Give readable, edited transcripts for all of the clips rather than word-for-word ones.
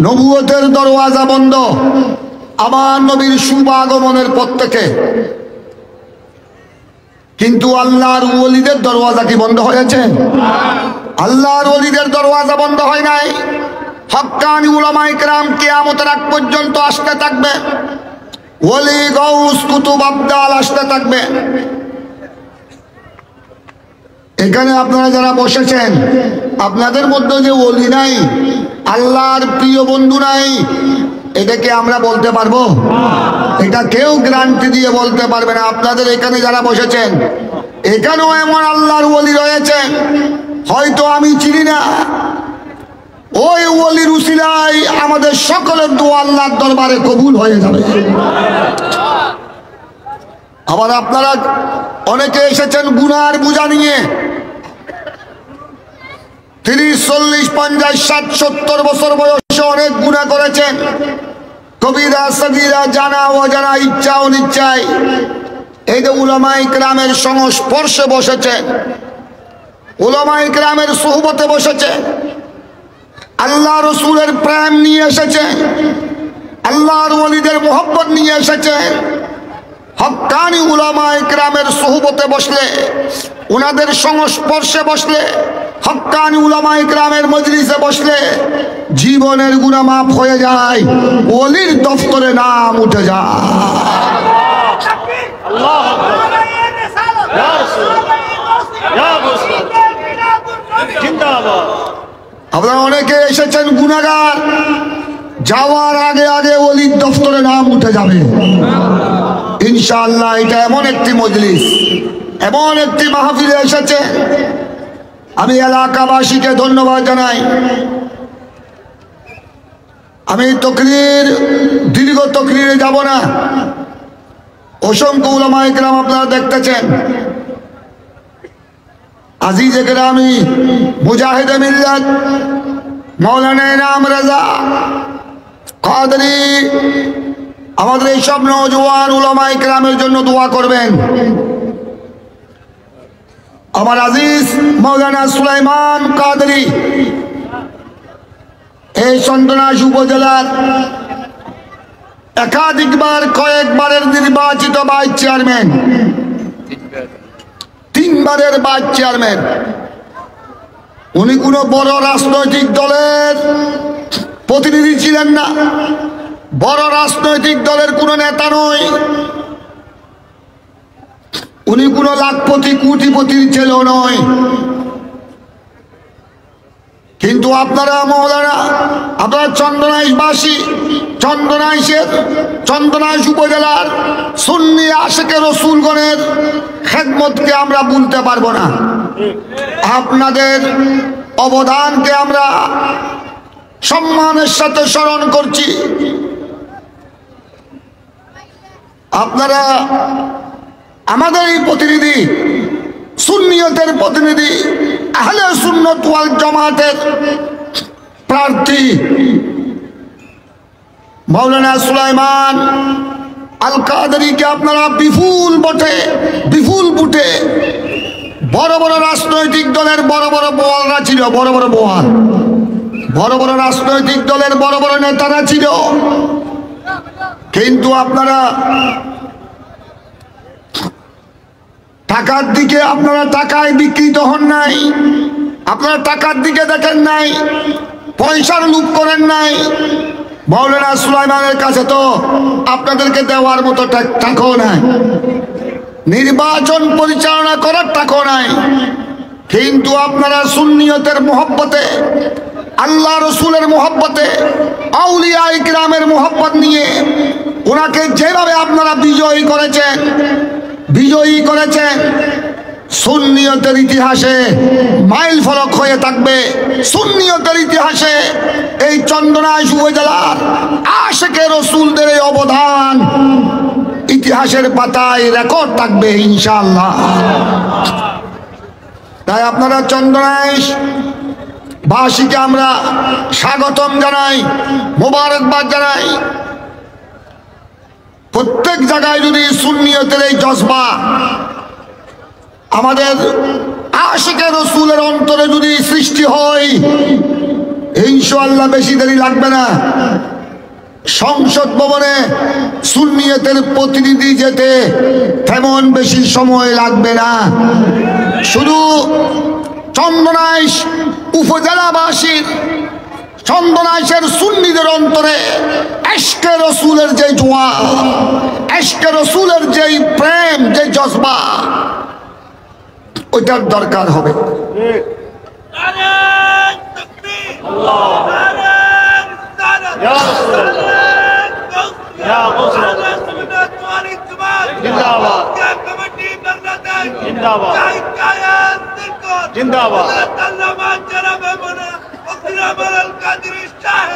নবুয়তের দরওয়াজা বন্ধ আমার নবীর শুভ আগমনের পর থেকে, কিন্তু আল্লাহর ওলিদের দরওয়াজা কি বন্ধ হয়েছে? আল্লাহর ওলিদের দরওয়াজা বন্ধ হয় নাই। হক্কানি উলামায়ে কেরাম কিয়ামতের আগ পর্যন্ত আসতে থাকবে, ওলি গাউস কুতুব আবদাল আসতে থাকবে। এখানে আপনারা যারা বসেছেন, আপনাদের মধ্যে যে ওলি নাই, আল্লাহর প্রিয় বন্ধু নাই, এটাকে আমরা বলতে পারবো? এটা কেউ গ্যারান্টি দিয়ে বলতে পারবে না। আপনাদের এখানে যারা বসেছেন, এখানেও এমন আল্লাহর ওলি রয়েছে হয়তো আমি চিনি না, ওই ওলির উসিলায় আমাদের সকলের দোয়া আল্লাহর দরবারে কবুল হয়ে যাবে। আবার আপনারা অনেকে এসেছেন গুনার বোঝা নিয়ে, 30, 40, 50, 60, 70 বছর বয়সে অনেক গুনাহ করেছেন, কবিরা সগীরা, জানা অজানা, ইচ্ছা অনিচ্ছায়। এই যে উলামায়ে কেরামের সংস্পর্শে বসেছে, উলামায়ে কেরামের সুহবতে বসেছে, আল্লাহ রসুলের প্রেম নিয়ে এসেছে, আল্লাহর ওলিদের মোহব্বত নিয়ে এসেছে। হক্কানি উলামায়ে কেরামের সুহবতে বসলে, ওনাদের সংস্পর্শে বসলে, হক্কানি উলামায়ে কেরামের মজলিসে বসলে জীবনের গুনাহ মাফ হয়ে যায়, ওলির দফতরে নাম উঠে যায়। আপনারা অনেকে এসেছেন গুনাহগার, যাওয়ার আগে আগে ওলির দফতরে নাম উঠে যাবে ইনশাআল্লাহ। এটা এমন একটি মজলিস, এমন একটি মাহফিলে এসেছে, আমি এলাকাবাসীকে ধন্যবাদ জানাই। আমি দীর্ঘ তকরিরে যাব না। অসংখ্য উলামায়ে কেরাম আপনারা দেখতেছেন, আজিজে কেরামি, মুজাহিদে মিল্লাত মাওলানা ইনাম রাজা কাদরি, আমাদের এই সব নওজওয়ান উলামায়ে কেরামের জন্য দোয়া করবেন। আমার আজিজ মাওলানা সুলাইমান কাদরি, এই চন্দনাইশ উপজেলার একাধিকবার কয়েকবারের নির্বাচিত ভাইস চেয়ারম্যান, 3 বারের ভাইস চেয়ারম্যান। উনি কোনো বড় রাজনৈতিক দলের প্রতিনিধি ছিলেন না, বড় রাজনৈতিক দলের কোনো নেতা নয়, উনি কোনো লাখপতি কোটিপতির ছেলে নয়। কিন্তু আপনারা মওলানা, আপনারা চন্দনাইশবাসী, চন্দনাইশ উপজেলার সুন্নি আশিকে রসুলগণের খেদমতকে আমরা ভুলতে পারবো না। আপনাদের অবদানকে আমরা সম্মানের সাথে স্মরণ করছি। আপনারা আমাদের এই প্রতিনিধি, সুন্নিয়তের প্রতিনিধি, আহলে সুন্নাত ওয়াল জামাতের প্রার্থী মাওলানা সুলাইমান আল কাদরিকে আপনারা বিপুল ভোটে, বড় বড় রাজনৈতিক দলের বড় বড় বোয়ালরা ছিল, বড় বড় রাজনৈতিক দলের বড় বড় নেতারা ছিল, কিন্তু আপনারা টাকার দিকে, আপনারা টাকায় বিকৃত হন নাই, আপনারা টাকার দিকে দেখেন নাই, পয়সার লোভ করেন নাই। মাওলানা সুলাইমানের কাছে তো আপনাদেরকে দেওয়ার মতো টাকাও নাই, নির্বাচন পরিচালনা করার টাকাও নাই, কিন্তু আপনারা সুন্নিয়তের মোহব্বতে, আল্লাহ রসুলের মোহব্বতে, আউলিয়ায়ে কিরামের মোহব্বত নিয়ে ওনাকে যেভাবে আপনারা বিজয়ী করেছেন, সুন্নিয়তের ইতিহাসে মাইল ফলক হয়ে থাকবে। সুন্নিয়তের ইতিহাসে এই চন্দনাইশ উপজেলার আশিকে রসুলদের এই অবদান ইতিহাসের পাতায় রেকর্ড থাকবে ইনশাআল্লাহ। তাই আপনারা চন্দনাইশ বাসীকে আমরা স্বাগতম জানাই, মোবারকবাদ জানাই। প্রত্যেক জায়গায় যদি সুন্নিয়তের এই জজবা আমাদের আশিকে রসুলের অন্তরে যদি সৃষ্টি হয়, ইনশাআল্লাহ বেশি দেরি লাগবে না। সংসদ ভবনে সুন্নিয়তের প্রতিনিধি যেতে তেমন বেশি সময় লাগবে না। শুধু চন্দনাইশ উপজেলাবাসীর, চন্দনাইশের সুন্নিদের অন্তরে ইশকে রসুলের যে জোয়া, ইশকে রসুলের যে প্রেম, যে জজবা, ওইটার দরকার হবে।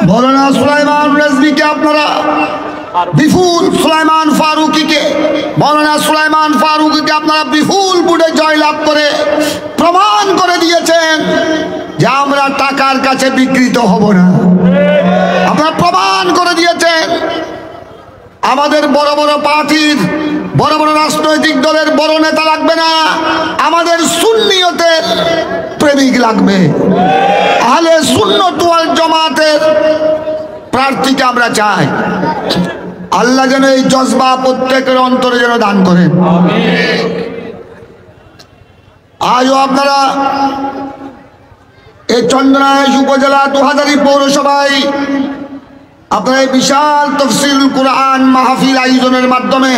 মৌলানা সুলাইমান রিজভীকে আপনারা বিপুল, সুলাইমান ফারুকীকে, মৌলানা সুলাইমান ফারুকীকে আপনারা বিপুল বুটে জয়লাভ করে প্রমাণ করে দিয়েছেন যে আমরা টাকার কাছে বিকৃত হব না। আপনারা প্রমাণ করে দিয়েছেন আমাদের বড় বড় পার্টির, বড় বড় রাজনৈতিক দলের বড় নেতা লাগবে না, আমাদের সুন্নিয়তের প্রেমিক লাগবে। আহলে সুন্নাত ওয়াল জামাতের প্রার্থীকে আমরা চাই। আল্লাহ যেন এই জজবা প্রত্যেকের অন্তরে যেন দান করেন। আজও আপনারা এই চন্দনাইশ উপজেলা ২০০০ পৌরসভায় আপনারা এই বিশাল তাফসীরুল কুরআন মাহফিল আয়োজনের মাধ্যমে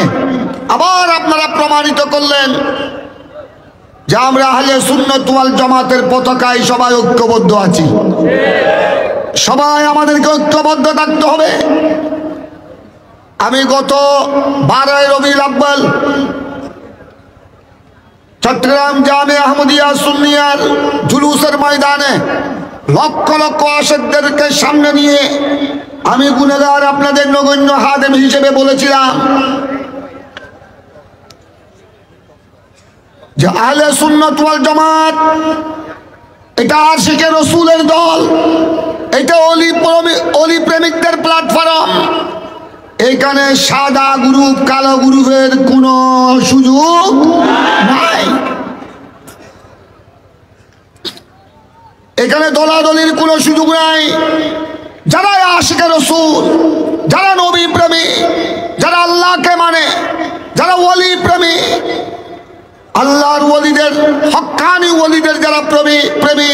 আবার আপনারা প্রমাণিত করলেন যে আমরা আহলে সুন্নাত ওয়াল জামাতের পতাকায় সবাই ঐক্যবদ্ধ আছি। সবাই আমাদেরকে ঐক্যবদ্ধ থাকতে হবে। আমি গত 12 রবিউল আউয়াল চট্টগ্রাম জামে আহমদিয়া সুন্নিয়ার জুলুসের ময়দানে লক্ষ লক্ষ আশেকদেরকে সামনে নিয়ে আমি গুনাহগার আপনাদের নগণ্য হাদেম হিসেবে বলেছিলাম যে আহলে সুন্নাত ওয়াল জামাত এটা আশিকে রসুলের দল, এটা অলি প্রেমিকদের প্ল্যাটফর্ম। এখানে সাদা গ্রুপ, কালো গ্রুপের কোনো সুযোগ নাই। এখানে দলাদলির কোনো সুযোগ নাই। যারা আশিকে রসুল, যারা নবী প্রেমী, যারা আল্লাহকে মানে, যারা ওলি প্রেমী, আল্লাহর ওলিদের, হক্কানি ওলিদের যারা প্রেমী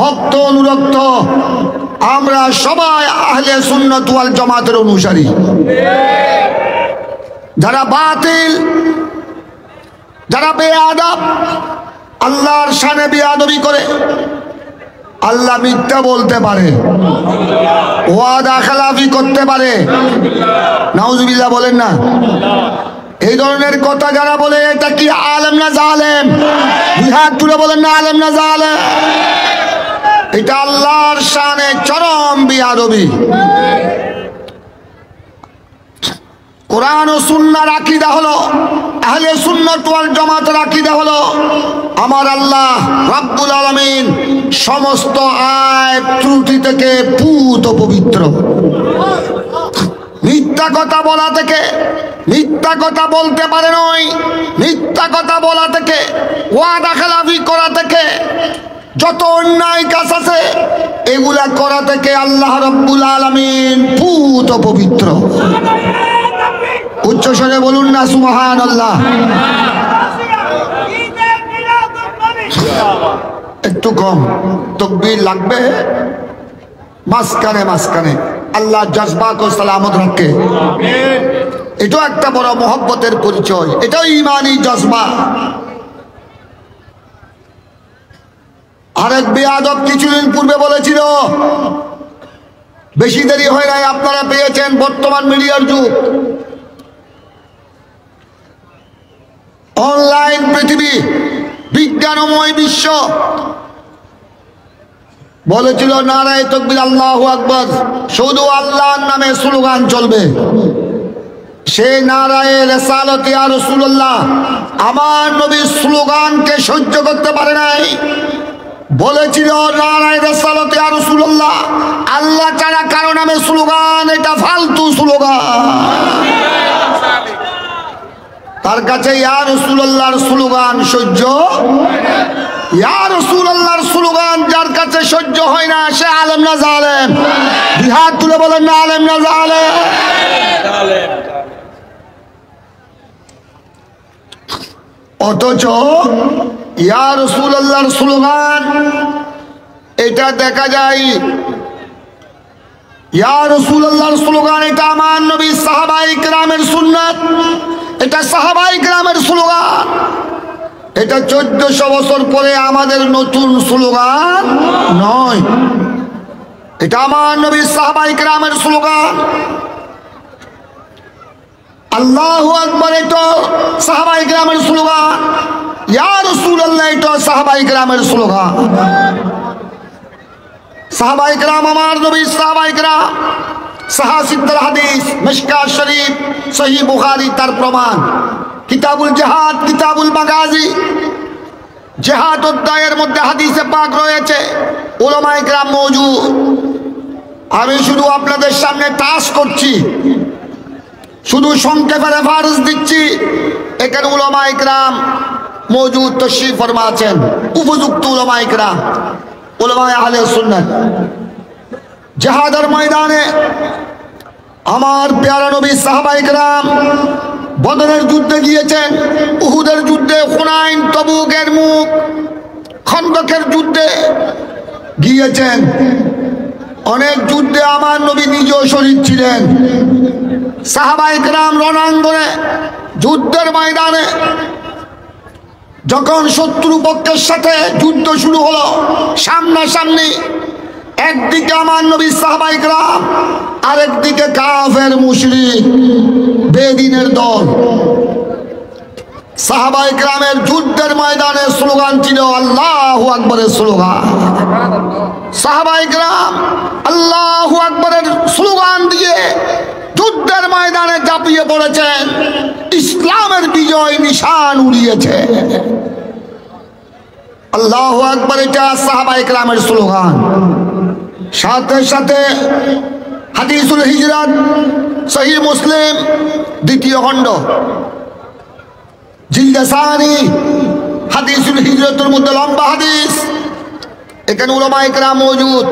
ভক্ত অনুরক্ত, আমরা সবাই আহলে সুন্নাত ওয়াল জামাতের অনুসারী। যারা বাতিল, যারা বেয়াদব, আল্লাহর শানে বেয়াদবি করে, আল্লাহ মিথ্যা বলতে পারে, ওয়াদা খেলাফি করতে পারে, নাউজুবিল্লাহ বলেন না, এই ধরনের কথা যারা বলে এটা কি আলেম না জালেম? দুই হাত তুলে বলেন না আলেম না জালেম? এটা আল্লাহর শানে চরম বেয়াদবি। কোরআন ও সুন্নাহর আকীদা হলো, আহলে সুন্নাত ওয়াল জামাতের আকীদা হলো আমার আল্লাহ রাব্বুল আলামিন সমস্ত আয়াত ত্রুটি থেকে পুত পবিত্র। মিথ্যা কথা বলা থেকে, মিথ্যা কথা বলতে পারে নয়, মিথ্যা কথা বলা থেকে, ওয়াদা খেলাফি করা থেকে, যত অন্যায় কাজ আছে এগুলা করা থেকে আল্লাহ রাব্বুল আলামিন পুত পবিত্র। উচ্চ স্বরে বলুন না সুবহানাল্লাহ। একটু কম তাকবীর লাগবে, মাঝখানে মাঝখানে আল্লাহ জজবাক ও সালামত রাখে। এটাও একটা বড় মহব্বতের পরিচয়, এটাও ইমানি জজবা। আরেক বেয়াদব কিছুদিন পূর্বে বলেছিল, বেশি দেরি হয় নাই, আপনারা পেয়েছেন বর্তমান মিডিয়ার যুগ, অনলাইন পৃথিবী, বিজ্ঞানময় বিশ্ব। বলেছিল নারায়ে তাকবীর, আল্লাহু আকবার, শুধু আল্লাহর নামে স্লোগান চলবে। সেই নারায়ে রিসালাত ইয়া রাসূলুল্লাহ আমার নবীর স্লোগানকে সহ্য করতে পারে নাই। বলেছিল নারায়ে রিসালাত ইয়া রাসূলুল্লাহ আল্লাহ ছাড়া কারো নামে স্লোগান, এটা ফালতু স্লোগান। তার কাছে ইয়া রাসূলুল্লাহর স্লোগান সহ্য ইয়া রাসূলুল্লাহর স্লোগান যার কাছে সহ্য হয় না সে আলেম না জালেম? হাত তুলে বলেন না আলেম না জালেম? অথচ ইয়া রাসূলুল্লাহর স্লোগান এটা দেখা যায়, ইয়া রাসূলুল্লাহর স্লোগান এটা আমার নবী সাহাবায়ে কেরামের সুন্নাত, এটা সাহাবায়ে কেরামের স্লোগান। এটা 1400 বছর পরে আমাদের নতুন স্লোগান নয়, এটা আমার নবী সাহাবায়ে কেরামের স্লোগান। আল্লাহু আকবার এটা সাহাবায়ে কেরামের স্লোগান, ইয়া রাসূলুল্লাহ এটা সাহাবায়ে কেরামের স্লোগান। সাহাবায়ে কেরাম আমার নবী সাহাবায়ে কেরাম, সাহাসিদ্দার হাদিস, মিশকাত শরীফ, সহিহ বুখারী তার প্রমাণ, কিতাবুল জিহাদ, কিতাবুল মাগাজি, জিহাদ অধ্যায়ের মধ্যে হাদিসে পাক রয়েছে, উলামায়ে কেরাম মওজুদ। আমি শুধু আপনাদের সামনে টাচ করছি, শুধু সংক্ষেপে রেফারেন্স দিচ্ছি। এখানে উলামায়ে কেরাম মওজুদ, তশরিফ ফরমা আছেন, উপযুক্ত উলামায়ে কেরাম, উলামায়ে আহলে সুন্নাত। জিহাদের ময়দানে আমার প্যারা নবী সাহাবায়ে কেরাম বদরের যুদ্ধে গিয়েছেন, উহুদের যুদ্ধে, হুনাইন, তবুকের মুখ, খন্দকের যুদ্ধে গিয়েছেন। অনেক যুদ্ধে আমার নবী নিজেও শহীদ ছিলেন। সাহাবায়ে কেরাম রণাঙ্গনে, যুদ্ধের ময়দানে যখন শত্রু পক্ষের সাথে যুদ্ধ শুরু হলো, সামনাসামনি, একদিকে আমার নবী সাহাবায়ে কেরাম, আরেকদিকে কাফের মুশরিক বেদিনের দল। সাহাবায়ে কেরামের যুদ্ধের ময়দানে স্লোগান ছিল আল্লাহু আকবরের স্লোগান। সাহাবায়ে কেরাম আল্লাহু আকবরের স্লোগান দিয়ে যুদ্ধের ময়দানে ঝাঁপিয়ে পড়েছেন, ইসলামের বিজয় নিশান উড়িয়েছে। আল্লাহু আকবার এটা সাহাবায়ে কেরামের স্লোগান। সাথে সাথে হাদিসুল হিজরাত, সহিহ মুসলিম দ্বিতীয় খণ্ড, জিলদে সানি, হাদিসুল হিজরতের মধ্যে লম্বা হাদিস। এখানে উলামায়ে কেরাম মওজুদ।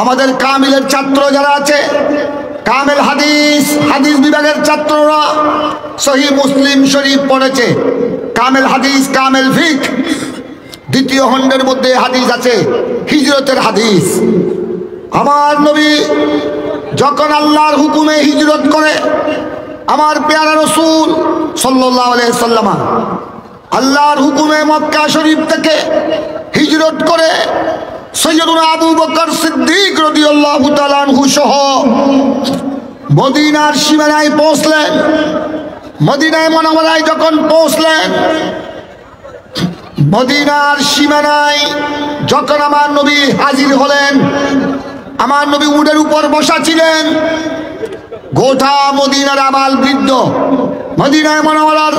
আমাদের কামিলের ছাত্র যারা আছে, কামিল হাদিস, হাদিস বিভাগের ছাত্ররা সহিহ মুসলিম শরীফ পড়েছে, কামিল হাদিস, কামিল ফিকহ দ্বিতীয় খণ্ডের মধ্যে হাদিস আছে, হিজরতের হাদিস। আমার নবী যখন আল্লাহর হুকুমে হিজরত করে, আমার প্যারা রাসূল সাল্লাল্লাহু আলাইহি সাল্লাম আল্লাহর হুকুমে মক্কা শরীফ থেকে হিজরত করে সৈয়দুনা আবু বকর সিদ্দিক রাদিয়াল্লাহু তাআলা আনহু সহ মদিনার সীমানায় পৌঁছলেন। মদিনায় মুনাওয়ারায় যখন পৌঁছলেন, মদিনার সীমানায় যখন আমার নবী হাজির হলেন, আমার নবী উটের উপর বসা ছিলেন। গোটা মদিনার আবাল বৃদ্ধ, মদিনায় মুনাওয়ারার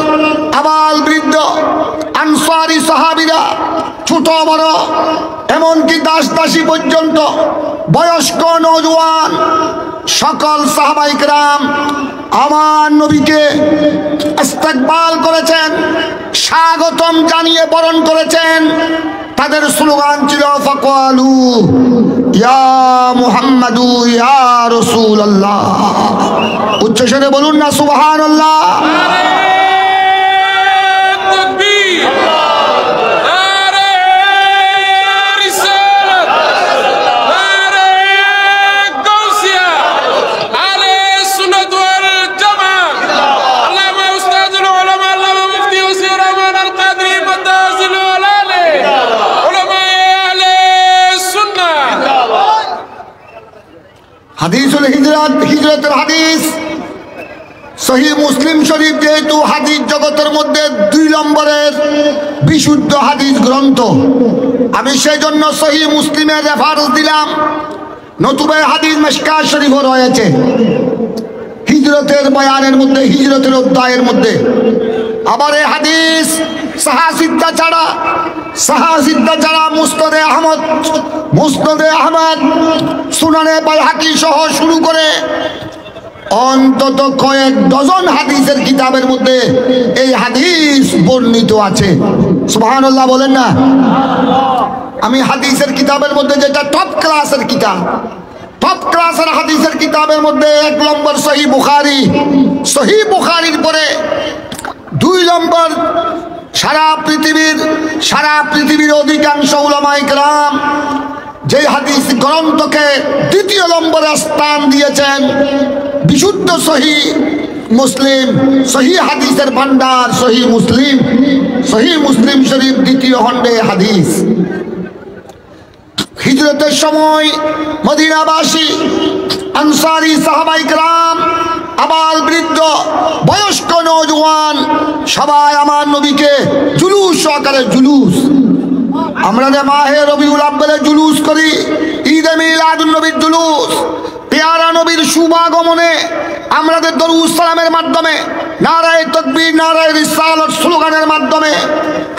আবাল বৃদ্ধ, আনসারী সাহাবীরা, ছোট বড়, এমনকি দাস দাসী পর্যন্ত, বয়স্ক নওজোয়ান, সকল সাহাবায়ে কেরাম আমার নবীকে ইস্তেকবাল করেছেন, স্বাগতম জানিয়ে বরণ করেছেন। তাদের স্লোগান ছিল ফাকালু ইয়া মুহাম্মাদু ইয়া রাসূলুল্লাহ। উচ্চস্বরে বলুন না সুবহানাল্লাহ। হাদিসুল হিজরাত, হিজরতের হাদিস, সহিহ মুসলিম শরীফ যেহেতু হাদিস জগতের মধ্যে 2 নম্বরের বিশুদ্ধ হাদিস গ্রন্থ, আমি সেই জন্য সহিহ মুসলিমের রেফারেন্স দিলাম। নতুবা হাদিস মিশকাত শরীফও রয়েছে হিজরতের বয়ানের মধ্যে, হিজরতের অধ্যায়ের মধ্যে। আবার এই হাদিস সাহাসিদ্দা ছাড়া মুসনাদে আহমদ, সুনানে বাইহাকি সহ শুরু করে অন্তত কয়েক ডজন হাদিসের কিতাবের মধ্যে এই হাদিস বর্ণিত আছে। সুবহানাল্লাহ বলেন না। আমি হাদিসের কিতাবের মধ্যে যেটা টপ ক্লাসের কিতাব, টপ ক্লাসের হাদিসের কিতাবের মধ্যে 1 নম্বর সহিহ বুখারী, সহিহ বুখারীর পরে 2 নম্বর সারা পৃথিবীর অধিকাংশ উলামায়ে কেরাম যে হাদিস গ্রন্থকে 2য় নম্বরে স্থান দিয়েছেন বিশুদ্ধ সহিহ মুসলিম, সহিহ হাদিসের ভান্ডার সহিহ মুসলিম শরীফ 2য় খণ্ডে হাদিস। হিজরতের সময় মদিনাবাসী আনসারী সাহাবায়ে কেরাম, আবাল বৃদ্ধ বয়স্ক নওজোয়ান সবাই আমার নবীকে জুলুস সহকারে, জুলুস আমরা যে মাহে রবিউল আউয়ালে জুলুস করি, ঈদে মিলাদুন নবীর জুলুস, পেয়ারা নবীর শুভাগমনে আমাদের দরুদ সালামের মাধ্যমে, নারায়ে তাকবীর নারায়ে রিসালাত স্লোগানের মাধ্যমে,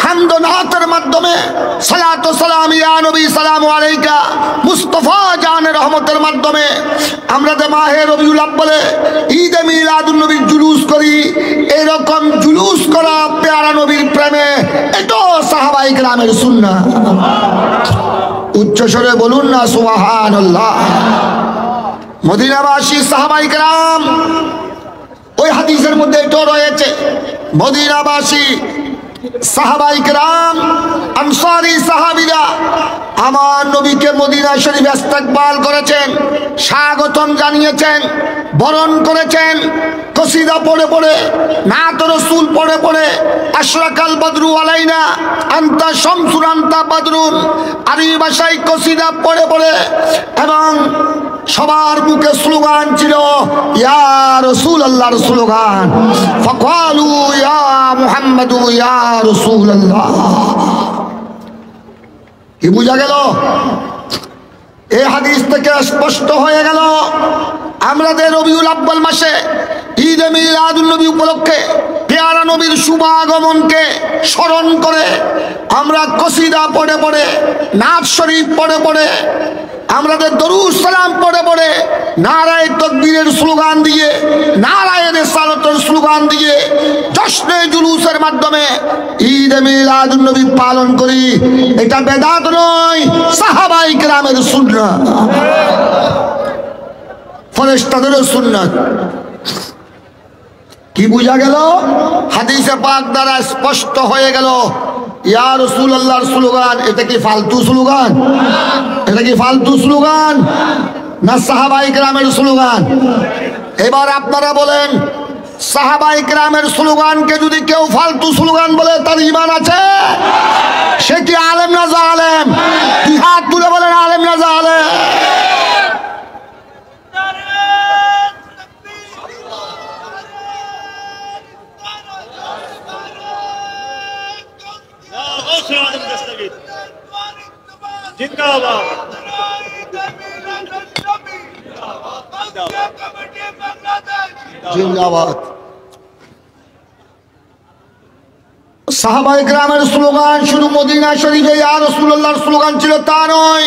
হামদ ও নাতের মাধ্যমে, সালাতু সালাম ইয়া নবী সালামু আলাইকা মুস্তাফা জান রহমতের মাধ্যমে আমরা যে মাহে রবিউল আউয়ালে ঈদে মিলাদুন নবীর জুলুস করি, এরকম জুলুস করা পেয়ারা নবীর প্রেমে এটা সাহাবায়ে কেরামের সুন্নাহ। উচ্চ স্বরে বলুন না সুবহানাল্লাহ। মদিনাবাসী সাহাবায়ে কেরাম, ওই হাদিসের মধ্যে এটা রয়েছে, মদিনাবাসী সাহাবায়ে কেরাম আনসারী সাহাবীরা আমার নবীকে মদিনা শরীফে ইস্তেকবাল করেছেন, স্বাগতম জানিয়েছেন, বরণ করেছেন, কসিদা পড়ে পড়ে, নাত রাসূল পড়ে পড়ে, আশরাকাল বদরু আলাইনা আনতা শামসুন আনতা বদরুন আরবি ভাষায় কসিদা পড়ে পড়ে, এবং সবার মুখে স্লোগান ছিল ইয়া রাসূলুল্লাহর স্লোগান, ফাকালু ইয়া মুহাম্মাদু ইয়া রাসূলুল্লাহ। কি বুঝা গেল? এই হাদিস থেকে স্পষ্ট হয়ে গেল আমাদের রবিউল আউয়াল মাসে ঈদে মিলাদুন নবী উপলক্ষে পেয়ারা নবীর শুভাগমনকে স্মরণ করে আমরা কসিদা পড়ে পড়ে, নাত শরীফ পড়ে পড়ে, আমাদের দরুদ সালাম পড়ে পড়ে, নারায়ে তাকবীরের স্লোগান দিয়ে, নারায়ে রিসালাতের স্লোগান দিয়ে, জশ্নে জুলুসের মাধ্যমে ঈদে মিলাদুন নবী পালন করি। এটা বেদাত নয়, সাহাবায়ে কেরামের সুন্নাহ, ফেরেশতাদের সুন্নাত। কি বুঝা গেল? হাদিসে পাক দ্বারা স্পষ্ট হয়ে গেল ইয়া রাসূলুল্লাহর স্লোগান এটা কি ফালতু স্লোগান? এটা কি ফালতু স্লোগান না সাহাবায়ে কেরামের স্লোগান? এবার আপনারা বলেন, সাহাবায়ে কেরামের স্লোগানকে যদি কেউ ফালতু স্লোগান বলে তার ঈমান আছে? সে কি আলেম না জালেম? দুই হাত তুলে বলেন আলেম না জালেম? জিন্দাবাদ। সাহাবায়ে কেরামের স্লোগান শুধু মদিনা শরীফে ইয়া রাসূলুল্লাহর স্লোগান ছিল তা নয়।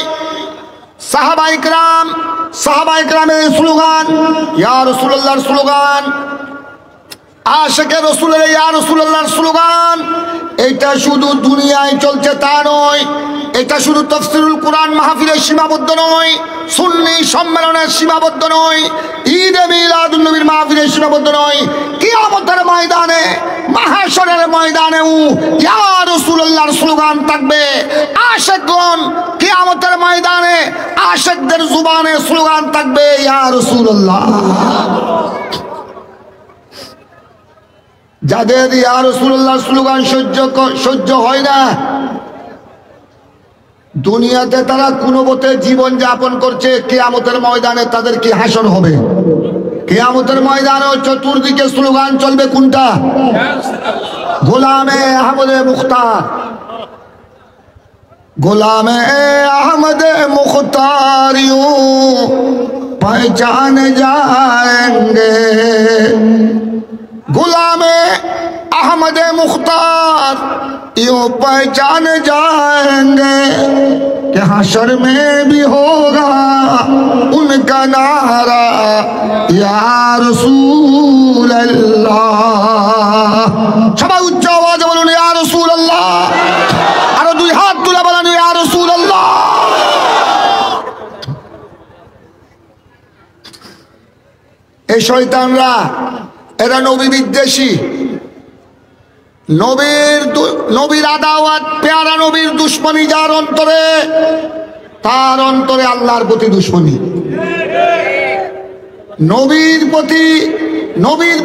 সাহাবায়ে কেরামের স্লোগান ইয়া রাসূলুল্লাহর স্লোগান, আশিকে রাসূলের ইয়া রাসূলুল্লাহর স্লোগান, এটা শুধু দুনিয়ায় চলছে তা নয়, এটা শুধু তাফসীরুল কুরআন মাহফিলের সীমাবদ্ধ নয়, সুন্নি সম্মেলনের সীমাবদ্ধ নয়, ঈদে মিলাদুন নবীর মাহফিলের সীমাবদ্ধ নয়, কিয়ামতের ময়দানে, মাহশরের ময়দানেও ইয়া রাসূলুল্লাহর স্লোগান থাকবে। আশিকগণ কিয়ামতের ময়দানে আশিকদের জবানে স্লোগান থাকবে ইয়া রাসূলুল্লাহ। যাদের ইয়া রাসূলুল্লাহর স্লোগান সহ্য হয় না, দুনিয়াতে তারা কোনো মতে জীবন যাপন করছে, কিয়ামতের ময়দানে তাদের কি হাসর হবে? কিয়ামতের ময়দানে চতুর্দিকে স্লোগান চলবে কোনটা? গোলামে আহমদে মুখতার, গোলামে আহমদে মুখতার ইউं पहचान जाएंगे, गुलामे अहमद मुख्तार यूं पहचान जाएंगे कि हशर में भी होगा उन उनका नारा या रसूल अल्लाह। সবাই উচ্চ আওয়াজে বলুন ইয়া রসুল আল্লাহ। আরো দুই হাত তুলে বলেন ইয়া রসুল আল্লাহ। এই শয়তানরা এরা নবী বিদ্বেষী, নবীর আদাওয়াত, পেয়ারা নবীর দুশ্মনী যার অন্তরে, তার অন্তরে আল্লাহর প্রতি দুশ্মনী। নবীর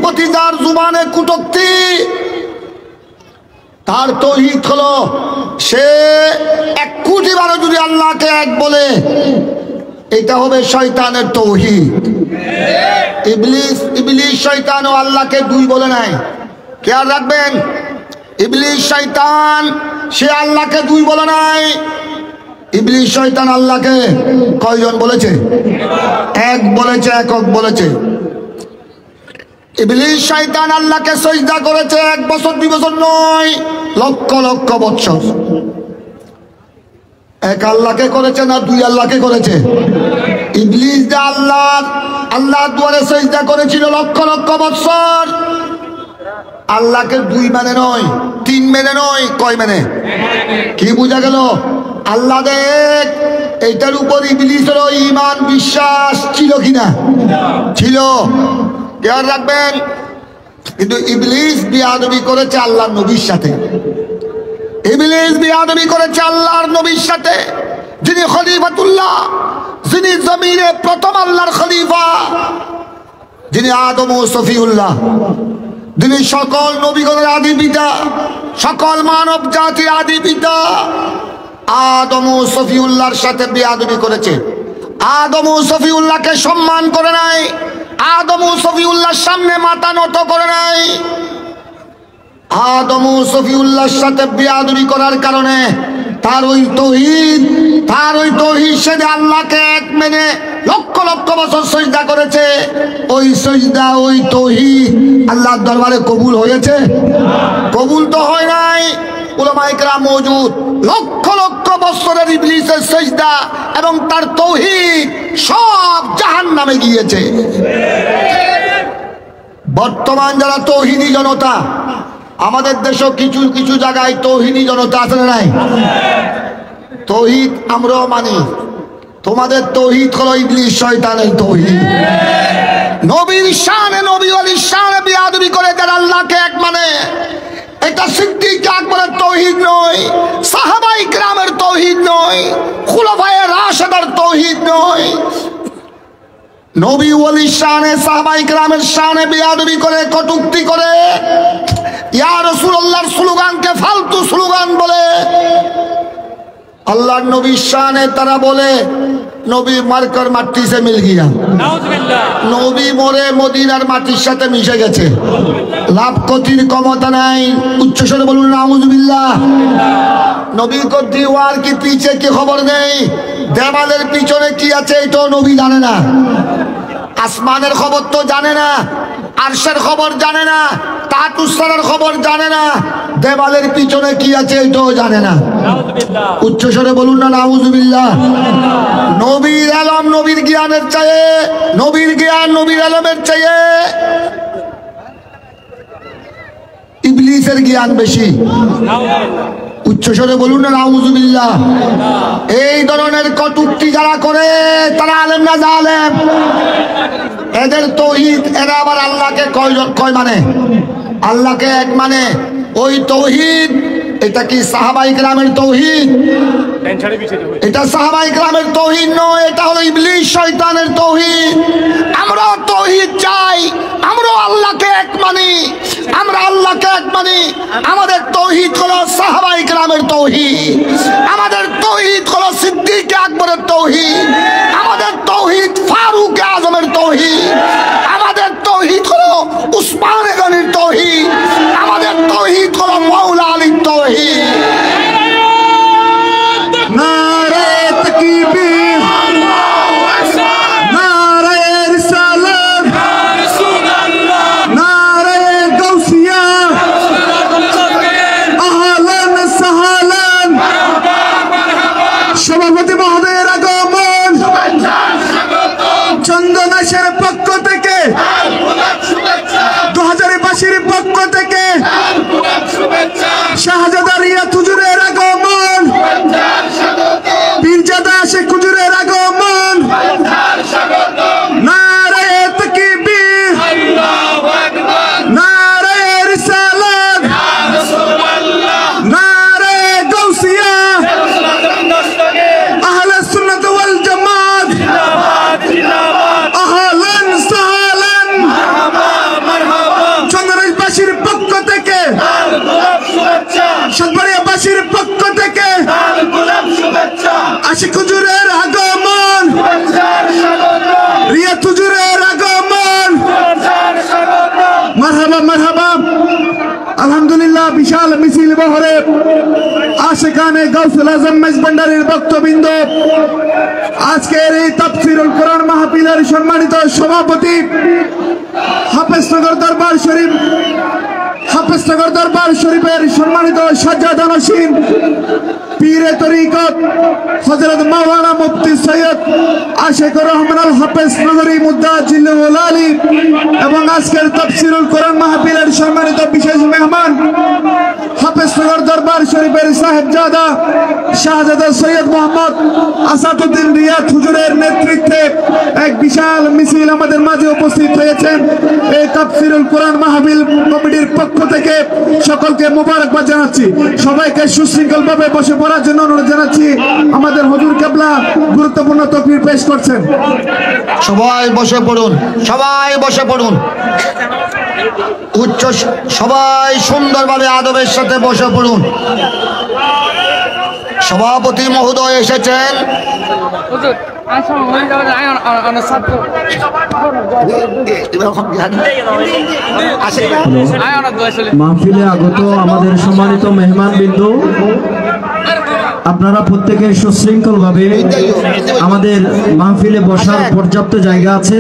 প্রতি যার জুবানে কুটক্তি, তার তৌহিদ হলো সে এক কোটি বারো যদি আল্লাহকে এক বলে, এটা হবে শয়তানের তৌহিদ। ইবলিস শয়তান ও আল্লাহকে দুই বলে নাই, খেয়াল রাখবেন। ইবলিস শয়তান সে আল্লাহকে দুই বলে নাই। ইবলিস শয়তান আল্লাহকে কয়জন বলেছে? এক বলেছে, একক বলেছে। ইবলিস শয়তান আল্লাহকে সিজদা করেছে 1 বছর 2 বছর নয়, লক্ষ লক্ষ বছর। এক আল্লাহকে করেছে না 2 আল্লাহকে করেছে? ইবলিস যে আল্লাহর দুয়ারে সিজদা করেছিল লক্ষ লক্ষ বছর। আল্লাহকে 2 মানে নয়, 3 মানে নয়, কয় মানে? কি বোঝা গেল? আল্লাহ দেখ, এইটার উপর ইবলিসের ঈমান বিশ্বাস ছিল কিনা? ছিল, খেয়াল রাখবেন। কিন্তু ইবলিস বিয়াদবি করেছে আল্লাহর নবীর সাথে। ইবলিস বিয়াদবি করেছে আল্লাহর নবীর সাথে, যিনি খলিফাতুল্লাহ, যিনি জমিনে প্রথম আল্লাহর খলিফা, যিনি আদম ও সফিউল্লাহ, যিনি সকল নবীগণের আদি পিতা, সকল মানব জাতির আদি পিতা। আদম ও সফিউল্লাহর সাথে বিয়াদবি করেছে। আদম ও সফিউল্লাহকে সম্মান করে নাই, আদম ও সফিউল্লাহর সামনে মাথা নত করে নাই। আদম ও সফিউল্লাহর সাথে বিয়াদবি করার কারণে তার ওই তৌহিদ সে আল্লাহকে এক মেনে লক্ষ লক্ষ বছর সিজদা করেছে। ওই সিজদা, ওই তৌহিদ আল্লাহর দরবারে কবুল হয়েছে? কবুল তো হয় নাই। উলামায়ে কেরাম মওজুদ, লক্ষ লক্ষ বছরের ইবলিসের সিজদা এবং তার তৌহিদ সব জাহান্নামে গিয়েছে। বর্তমান যারা তৌহিদি জনতা, আমাদের দেশে কিছু কিছু জায়গায় তৌহিদি জনতা আছে না নাই? তৌহিদ আমরাও মানি। তোমাদের তৌহিদ হলো ইবলিস শয়তানের তৌহিদ। নবীর শানে, নবী ওয়ালির শানে বিয়াদবি করে যারা আল্লাহকে এক মানে, এটা সিদ্দিক আকবরের তৌহিদ নয়, সাহাবায়ে কেরামের তৌহিদ নয়, খুলাফায়ে রাশিদার তৌহিদ নয়। নবী ওয়ালির শানে, সাহাবায়ে কেরামের শানে বিয়াদবি করে, কটূক্তি করে, ইয়া রাসূলুল্লাহর স্লোগানকে ফালতু স্লোগান বলে। আল্লাহর নবীর শানে তারা বলে নবী মারকর মাটি সে মিল গিয়া, নবী মরে মদিনার মাটির সাথে মিশে গেছে, লাভ ক্ষতির ক্ষমতা নাই। উচ্চস্বরে বলুন নাউযুবিল্লাহ। নবী কো দীওয়ার কি পিছে কি খবর নেই, দেওয়ালের পিছনে কি আছে এটাও নবী জানে না। আসমানের খবর তো জানে না, আরশের খবর জানে না, তাতুসসারের খবর জানে না, দেওয়ালের পিছনে কি আছে এটাও জানে না। উচ্চস্বরে বলুন না নাউযুবিল্লাহ। নবীর আলম, নবীর জ্ঞানের চেয়ে, নবীর জ্ঞান নবীর আলমের চেয়ে ইবলিসের জ্ঞান বেশি। উচ্চস্বরে বলুন না নাউযুবিল্লাহ। এই ধরনের কটূক্তি যারা করে তারা আলেম না জালেম? এদের তৌহিদ, এরা আবার আল্লাহকে কয় মানে? আল্লাহকে এক মানে। ওই তৌহিদ, এটা কি সাহাবায়ে কেরামের তৌহিদ? এটা সাহাবায়ে কেরামের তৌহিদ নয়, এটা হলো ইবলিস শয়তানের তৌহিদ। আমরা তৌহিদ চাই, আমরা আল্লাহকে এক মানি, আমরা আল্লাহকে এক মানি। আমাদের তৌহিদ হলো সাহাবায়ে কেরামের তৌহিদ, আমাদের তৌহিদ হলো সিদ্দিক আকবরের তৌহিদ, আমাদের তৌহিদ ফারুক আজমের তৌহিদ, আমাদের তৌহিদ হলো উসমান গনির তৌহিদ, আমাদের তৌহিদ হলো মাওলা আলীর তৌহিদ। নারে তাকবীর, নারে রিসালাত, নারে গাউসিয়া, আহলান সাহলান, সভাপতি মহোদয়ের আগমন। আজম মেজবান্ডারির ভক্তবৃন্দ, আজকের এই তাফসীরুল কোরআন মাহফিলের সম্মানিত সভাপতি হাফেজনগর দরবার শরীফের সম্মানিত সাজ্জাদা নশীন পীরে তরিকত হযরত মাওলানা মুফতি সৈয়দ আশিকুর রহমান আল হাফেজ নগরী মুদ্দাজিল্লুল আলী এবং আজকের তাফসীরুল কোরআন মাহফিলের সম্মানিত বিশেষ মেহমান হাফেজনগর দরবার শরীফের সাহেবজাদা শাহজাদা সৈয়দ মোহাম্মদ আসাদুদ্দিন রিয়াদ হুজুরের নেতৃত্বে এক বিশাল মিছিল আমাদের মাঝে উপস্থিত হয়েছেন। এই তাফসীরুল কোরআন মাহফিল কমিটির পক্ষ থেকে সকলকে মোবারকবাদ জানাচ্ছি। সবাইকে সুশৃঙ্খলভাবে বসে পড়ার জন্য অনুরোধ জানাচ্ছি। আমাদের হুজুর কেবলা গুরুত্বপূর্ণ তাকরীর পেশ করছেন। সবাই বসে পড়ুন, সবাই বসে পড়ুন। উচ্চ সবাই সুন্দরভাবে আদবের সাথে বসে পড়ুন। সভাপতি মহোদয় এসেছেন। মাহফিলে আগত আমাদের সম্মানিত মেহমান বিন্দু, আপনারা প্রত্যেকে সুশৃঙ্খলভাবে, আমাদের মাহফিলে বসার পর্যাপ্ত জায়গা আছে।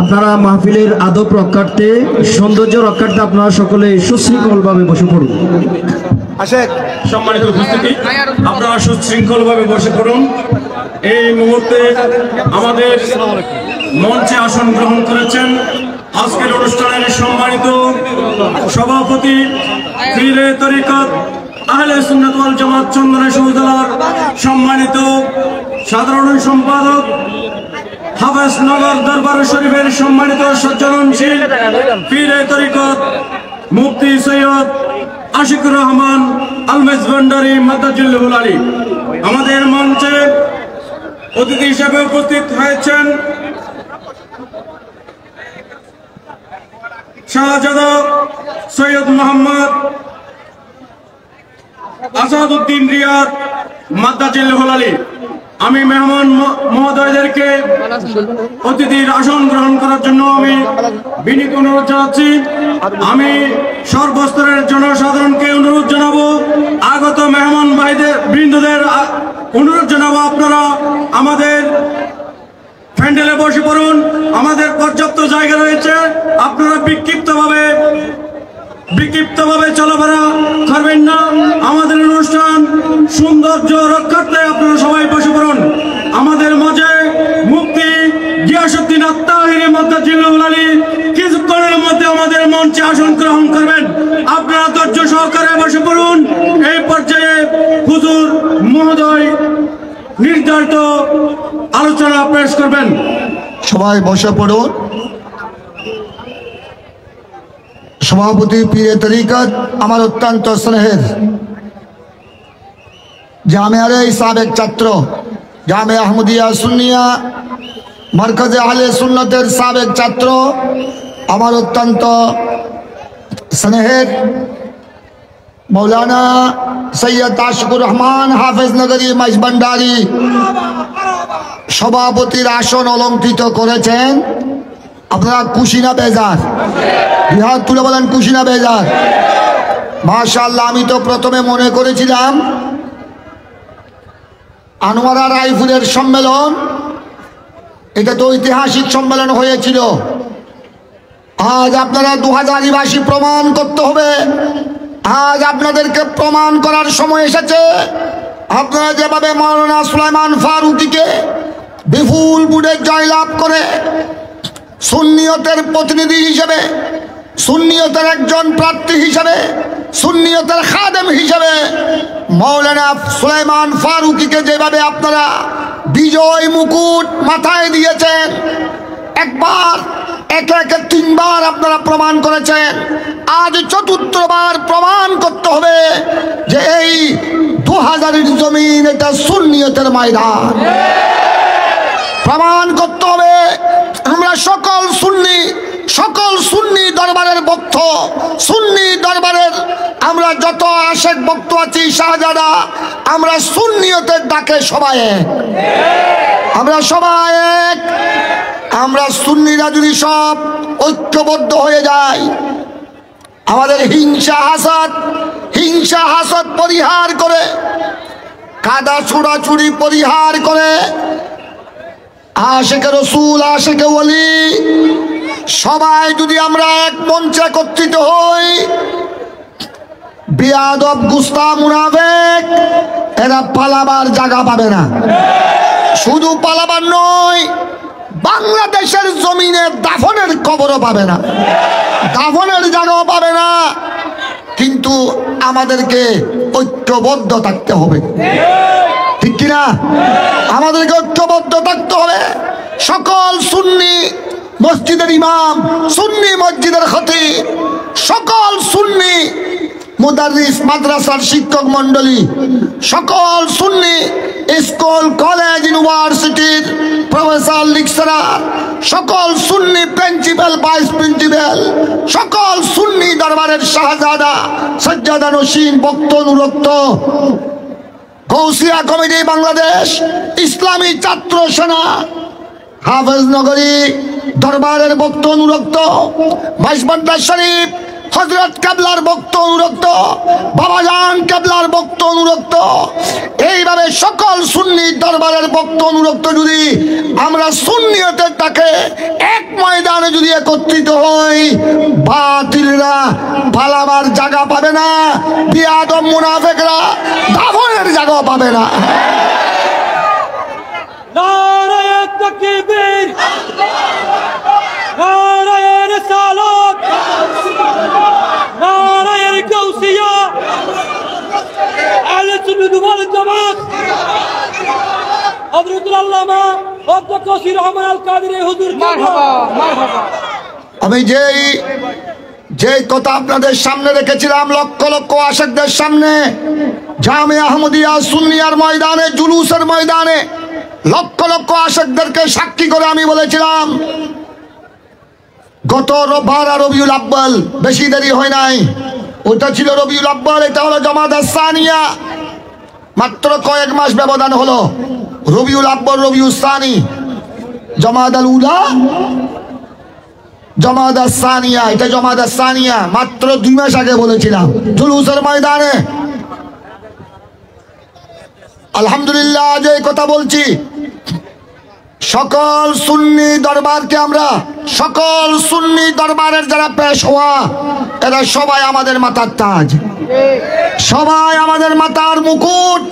আপনারা মাহফিলের আদব রক্ষার্থে, সৌন্দর্য রক্ষার্থে আপনারা সকলে সুশৃঙ্খলভাবে বসে পড়ুন। সম্মানিত উপস্থিতি, আপনারা সুশৃঙ্খলভাবে বসে পড়ুন। এই মুহূর্তে আমাদের মঞ্চে আসন গ্রহণ করেছেন আজকের অনুষ্ঠানের সম্মানিত সভাপতি পীরে তরিকত আহলে সুন্নাত ওয়াল জামাত চন্দনা উপজেলার সম্মানিত সাধারণ সম্পাদক হাফেজনগর দরবার শরীফের সম্মানিত সজ্জনশীল পীরে তরিকত মুফতি সৈয়দ আশিকুর রহমান আল মেজবান্ডারি মুদ্দাজিল্লুল আলী। আমাদের মঞ্চে অতিথি হিসেবে উপস্থিত হয়েছেন শাহজাদা সৈয়দ মোহাম্মদ আসাদুদ্দিন রিয়াদ মুদ্দাজিল্লুল আলী। আমি মেহমান মহোদয়দেরকে অতিথির আসন গ্রহণ করার জন্য আমি বিনীত অনুরোধ জানাচ্ছি। আমি সর্বস্তরের জনসাধারণকে অনুরোধ জানাবো, আগত মেহমান ভাইদের বৃন্দদের অনুরোধ জানাবো, আপনারা আমাদের প্যান্ডেলে বসে পড়ুন। আমাদের পর্যাপ্ত জায়গা রয়েছে। আপনারা বিক্ষিপ্তভাবে চলাফেরা করবেন না। আমাদের অনুষ্ঠান সৌন্দর্য রক্ষার্থে আপনারা সবাই বসে পড়ুন। আমাদের মাঝে মুফতি গিয়াসউদ্দিন আত-তাহিরি মুদ্দাজিল্লুল আলী কিছুক্ষণের মধ্যে আমাদের মঞ্চে আসন গ্রহণ করবেন। আপনারা ধৈর্য সহকারে বসে পড়ুন। এই পর্যায়ে হুজুর মহোদয় নির্ধারিত আলোচনা পেশ করবেন। সবাই বসে পড়ুন। সভাপতি পীরে তরিকত আমার অত্যন্ত স্নেহের জামিয়ার সাবেক ছাত্র, জামিয়া আহমদিয়া সুন্নিয়া মারকাজে আহলে সুন্নতের সাবেক ছাত্র, আমার অত্যন্ত স্নেহের মৌলানা সৈয়দ আশিকুর রহমান হাফেজ নগরী মেজবান্ডারি সভাপতির আসন অলঙ্কৃত করেছেন। আপনারা খুশি না বেজার? বিহার তুলে বলেন খুশি না বেজার? মাশাআল্লাহ। আমি তো প্রথমে মনে করেছিলাম আনোয়ারা রাইফুলের সম্মেলন, এটা তো ঐতিহাসিক সম্মেলন হয়েছিল। আজ আপনারা 2000 প্রমাণ করতে হবে। আজ আপনাদেরকে প্রমাণ করার সময় এসেছে। আপনারা যেভাবে মাওলানা সুলাইমান ফারুকীকে বিপুল বুড়ে জয়লাভ করে সুন্নিয়তের প্রতিনিধি হিসেবে, সুন্নিয়তের একজন প্রার্থী হিসেবে, সুন্নিয়তের খাদেম হিসেবে মাওলানা সুলাইমান ফারুকীকে যেভাবে আপনারা বিজয় মুকুট মাথায় দিয়েছেন, একবার একে একে 3 বার আপনারা প্রমাণ করেছেন। আজ 4র্থবার প্রমাণ করতে হবে যে এই 2000-এর জমিন এটা সুন্নিয়তের ময়দান। প্রমাণ করতে হবে আমরা সকল সুন্নি দরবারের ভক্ত, সুন্নি দরবারের আমরা যত আশেক ভক্ত আছি শাহজাদা, আমরা সুন্নিয়তের ডাকে সবাই এক। আমরা সবাই এক। আমরা সুন্নিরা যদি সব ঐক্যবদ্ধ হয়ে যাই, আমাদের হিংসা হাসদ পরিহার করে কাদা ছুড়াছুড়ি পরিহার করে আশিকে রসুল আশিকে ওলি সবাই যদি আমরা এক মঞ্চে একত্রিত হই, বিয়াদব গুস্তা মুনাফিক এরা পালাবার জায়গা পাবে না। শুধু পালাবার নয়, বাংলাদেশের জমিনে দাফনের কবরও পাবে না, দাফনের জায়গাও পাবে না। কিন্তু আমাদেরকে ঐক্যবদ্ধ থাকতে হবে, ঠিক কিনা? আমাদেরকে ঐক্যবদ্ধ থাকতে হবে। সকল সুন্নি মসজিদের ইমাম, সুন্নি মসজিদের খতিব, সকল সুন্নি মুদাররিস মাদ্রাসার শিক্ষক মন্ডলী, সকল সুন্নি স্কুল কলেজ ইউনিভার্সিটির প্রফেসর লেকচারার, সকল সুন্নি প্রিন্সিপাল ভাইস প্রিন্সিপাল, সকল সুন্নি দরবারের শাহজাদা সজ্জাদা নসীন ভক্ত অনুরক্ত, গৌসিয়া কমিটি বাংলাদেশ, ইসলামী ছাত্র সেনা, হাফেজ নগরী দরবারের ভক্ত অনুরক্ত, বাইশবান্ডার শরীফ হযরত কেবলার ভক্ত অনুরক্ত, বাবাজান কেবলার ভক্ত অনুরক্ত, এইভাবে সকল সুন্নি দরবারের ভক্ত অনুরক্ত যদি আমরা সুন্নিয়তের তাকে এক ময়দানে যদি একত্রিত হই, বাতিলরা পালাবার জায়গা পাবে না, বিয়াদব মুনাফিকরা দাফনের জায়গা পাবে না। নারায়ে তাকবীর, নারায়ে রিসালাত, নারায়ে গাউসিয়া, আহলে সুন্নাত ওয়াল জামাত, হযরতুল আল্লামা অধ্যক্ষ কাসির রহমান আল কাদেরী হুজুর। মারহাবা মারহাবা। আমি যে কথা আপনাদের সামনে রেখেছিলাম, লক্ষ লক্ষ আশিকদের সামনে, জামিয়া আহমদিয়া সুন্নিয়ার ময়দানে, জুলুসের ময়দানে লক্ষ লক্ষ আশিকদেরকে সাক্ষী করে আমি বলেছিলাম, গত রোববার রবিউল আব্বাল, বেশি দেরি হয় নাই, ওটা ছিল রবিউল আব্বাল, এটা হলো জামাত আস-সানিয়া, মাত্র কয়েক মাস ব্যবধান হলো। রবিউল আব্বাল, রবিউল সানি, জামাত আল উলা, জামাত আস-সানিয়া, এটা জামাত আস-সানিয়া, মাত্র 2 মাস আগে বলেছিলাম জুলুসের ময়দানে। আলহামদুলিল্লাহ যে কথা বলছি, সকল সুন্নি দরবারকে আমরা, সকল সুন্নি দরবারের যারা পেশ হওয়া, এরা সবাই আমাদের মাথার তাজ, সবাই আমাদের মাথার মুকুট।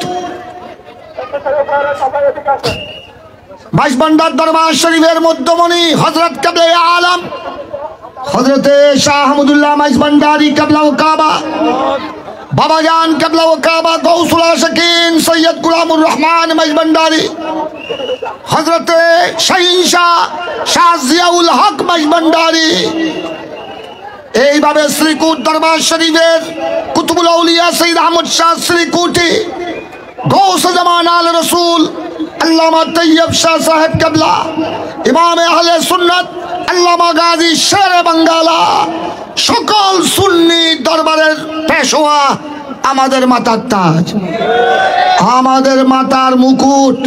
বাইশবান্ডার দরবার শরীফের মধ্যমণি হযরত কেবলা আলম হযরতে শাহ আহমদুল্লাহ বাইশবান্ডারি কেবলা ও কাবা, বাবাজান কেবলা ও কাবা গৌসুল আশিকিন সৈয়দ গুলামুর রহমান বাইশবান্ডারি, হযরতে শাহীন শাহ জিয়াউল হক বাইশবান্ডারি, এইভাবে শ্রীকুট দরবার শরীফের কুতুবুল আউলিয়া সৈয়দ আহমদ শাহ শ্রীকুটি, গৌস জামান আল রসুল আল্লামা তৈয়ব শাহ সাহেব কেবলা, ইমাম আহলে সুন্নাত আল্লামা গাজী শেরে বাঙ্গালা, সকল সুন্নি দরবারের পেশোয়া আমাদের মাথার তাজ, আমাদের মাথার মুকুট।